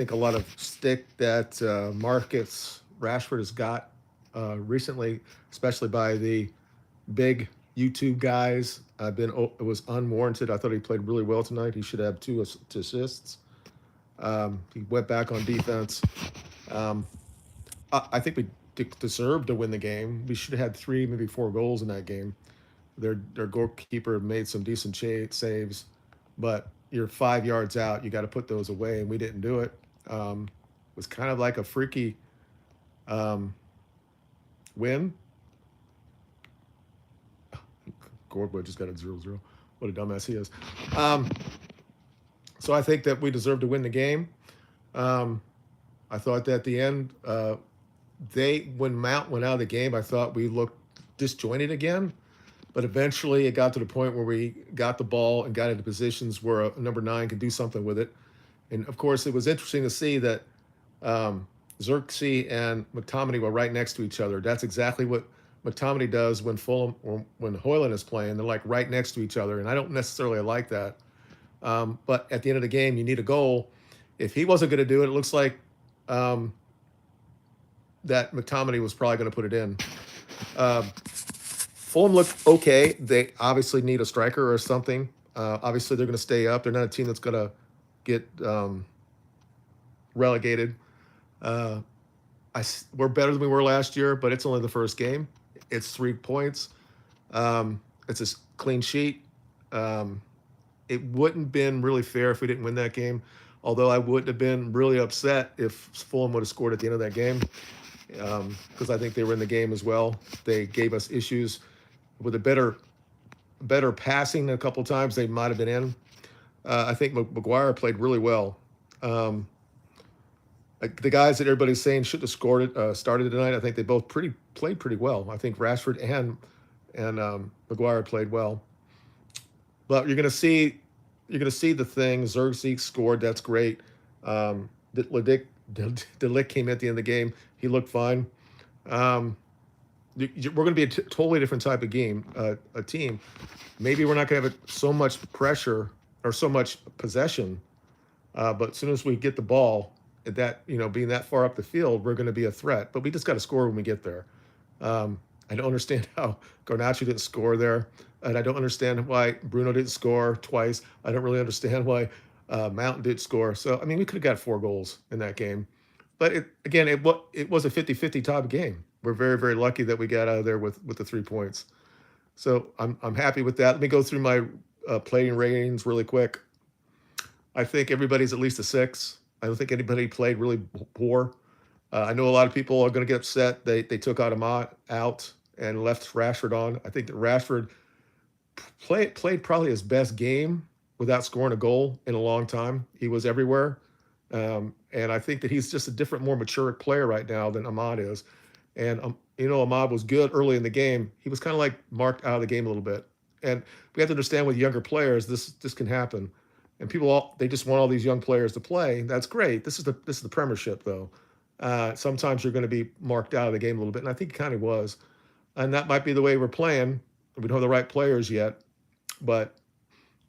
think a lot of stick that Marcus Rashford has got recently, especially by the big YouTube guys. It was unwarranted. I thought he played really well tonight. He should have two assists. He went back on defense. Um, I think we deserved to win the game. We should have had three, maybe four goals in that game. Their goalkeeper made some decent saves, but you're 5 yards out. You got to put those away, and we didn't do it. It was kind of like a freaky um, win. Gordwood just got a 0-0. What a dumbass he is. Um, so I think that we deserve to win the game. Um, I thought that at the end, when Mount went out of the game, I thought we looked disjointed again. But eventually, it got to the point where we got the ball and got into positions where a number nine could do something with it. And of course, it was interesting to see that Xerxes and McTominay were right next to each other. That's exactly what McTominay does when Fulham or when Hoyland is playing. They're like right next to each other, and I don't necessarily like that. But at the end of the game, you need a goal. If he wasn't going to do it, it looks like um, that McTominay was probably going to put it in. Fulham looked okay. They obviously need a striker or something. Obviously, they're going to stay up. They're not a team that's going to get relegated. Uh, we're better than we were last year, but it's only the first game. It's 3 points. It's a clean sheet. Um, it wouldn't have been really fair if we didn't win that game, although I wouldn't have been really upset if Fulham would have scored at the end of that game because I think they were in the game as well. They gave us issues with a better passing a couple times. They might have been in. I think Maguire played really well. Um, like the guys that everybody's saying should have scored it started tonight. I think they both played pretty well. I think Rashford and Maguire played well. But you're gonna see the thing. Xerxes scored. That's great. Delic came at the end of the game. He looked fine. Um, we're going to be a totally different type of game, a team. Maybe we're not going to have so much pressure or so much possession, but as soon as we get the ball, being that far up the field, we're going to be a threat. But we just got to score when we get there. I don't understand how Garnacho didn't score there, and I don't understand why Bruno didn't score twice. I don't really understand why Mountain did score. So I mean, we could have got 4 goals in that game, but it was a 50-50 type of game. We're very very lucky that we got out of there with the 3 points. So I'm happy with that. Let me go through my playing ratings really quick. I think everybody's at least a 6. I don't think anybody played really poor. I know a lot of people are going to get upset. They took Ahmad out and left Rashford on. I think that Rashford played probably his best game without scoring a goal in a long time. He was everywhere, and I think that he's just a different, more mature player right now than Ahmad is. And Ahmad was good early in the game. He was kind of like marked out of the game a little bit. And we have to understand with younger players, this can happen. And they just want all these young players to play. That's great. This is the Premiership though. Sometimes you're going to be marked out of the game a little bit, and I think he kind of was. And that might be the way we're playing. We don't have the right players yet, but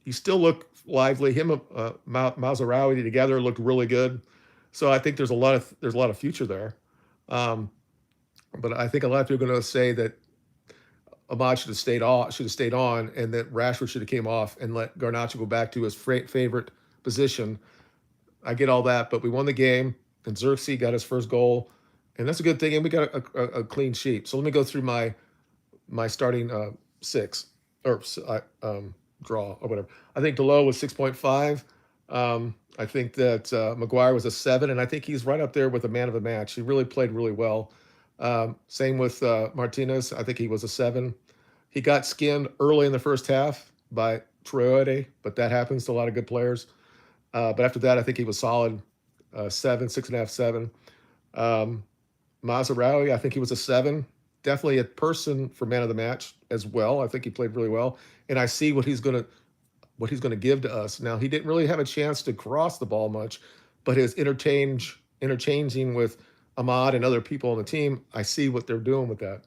he still looked lively. Him and Mazarawi together looked really good. So I think there's a lot of future there. Um, but I think a lot of people are going to say that Ahmad should have stayed on, and that Rashford should have came off and let Garnacho go back to his favorite position. I get all that, but we won the game, and Xerxes got his first goal, and that's a good thing. And we got a clean sheet. So let me go through my starting 6 or draw or whatever. I think Delo was 6.5. I think that Maguire was a 7, and I think he's right up there with a man of the match. He really played really well. Same with Martinez. I think he was a 7. He got skinned early in the first half by Traore, but that happens to a lot of good players. But after that, I think he was solid. 7, 6.5, 7. Mazarawi, I think he was a 7. Definitely a person for man of the match as well. I think he played really well, and I see what he's gonna give to us. Now he didn't really have a chance to cross the ball much, but his interchanging with Ahmad and other people on the team, I see what they're doing with that.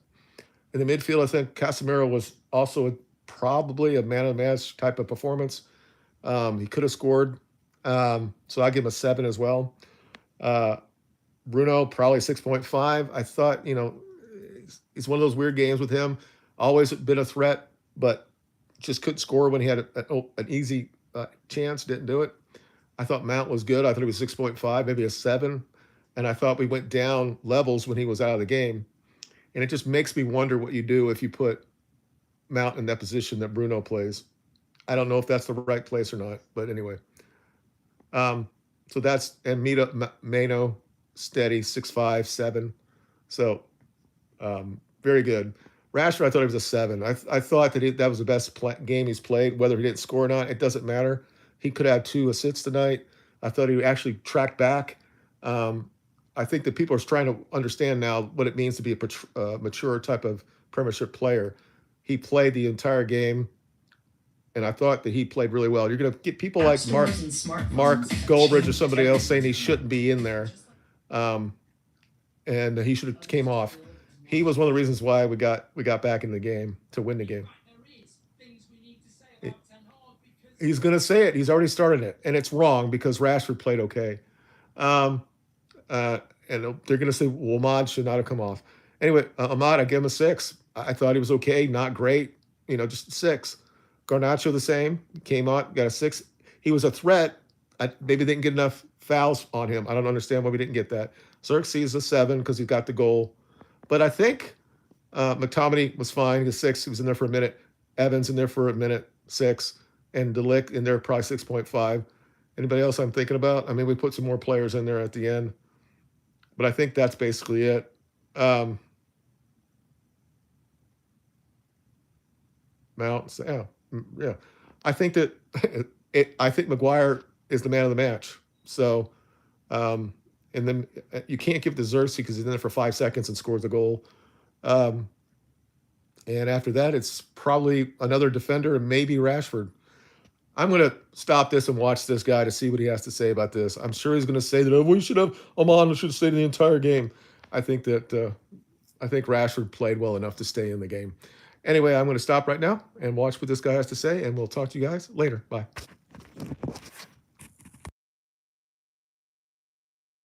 In the midfield, I think Casemiro was also probably a man of the match type of performance. He could have scored, so I give him a 7 as well. Uh, Bruno probably 6.5. I thought, it's one of those weird games with him. Always been a threat, but just couldn't score when he had an easy chance. Didn't do it. I thought Mount was good. I thought he was 6.5, maybe a 7. And I thought we went down levels when he was out of the game. And it just makes me wonder what you do if you put Mount in that position that Bruno plays. I don't know if that's the right place or not, but anyway. So that's and Mano steady 6.5, 7. So very good. Rashford, I thought he was a 7. I thought that was the best game he's played. Whether he didn't score or not, it doesn't matter. He could have 2 assists tonight. I thought he actually tracked back. I think that people are trying to understand now what it means to be a mature type of Premiership player. He played the entire game, and I thought that he played really well. You're going to get people like Mark Goldbridge or somebody else saying he shouldn't be in there, and he should have came off. He was one of the reasons why we got back in the game to win the game. He's going to say it. He's already started it, and it's wrong because Rashford played okay. Um, and they're going to say, well, Ahmad should not have come off. Anyway, Ahmad, I give him a 6. I thought he was okay, not great, just 6. Garnacho the same, came out, got a 6. He was a threat. Maybe they didn't get enough fouls on him. I don't understand why we didn't get that. Xerxes a 7 because he got the goal. But I think McTominay was fine. He was 6. He was in there for a minute. Evans in there for a minute, 6. And De Ligt in there probably 6.5. Anybody else I'm thinking about? I mean, we put some more players in there at the end. But I think that's basically it. Mount, yeah. I think that I think Maguire is the man of the match. So, and then you can't give it to Xerxes because he's in there for 5 seconds and scores a goal. And after that, it's probably another defender and maybe Rashford. I'm going to stop this and watch this guy to see what he has to say about this. I'm sure he's going to say that we should have Oman should have stayed in the entire game. I think Rashford played well enough to stay in the game. Anyway, I'm going to stop right now and watch what this guy has to say, and we'll talk to you guys later. Bye.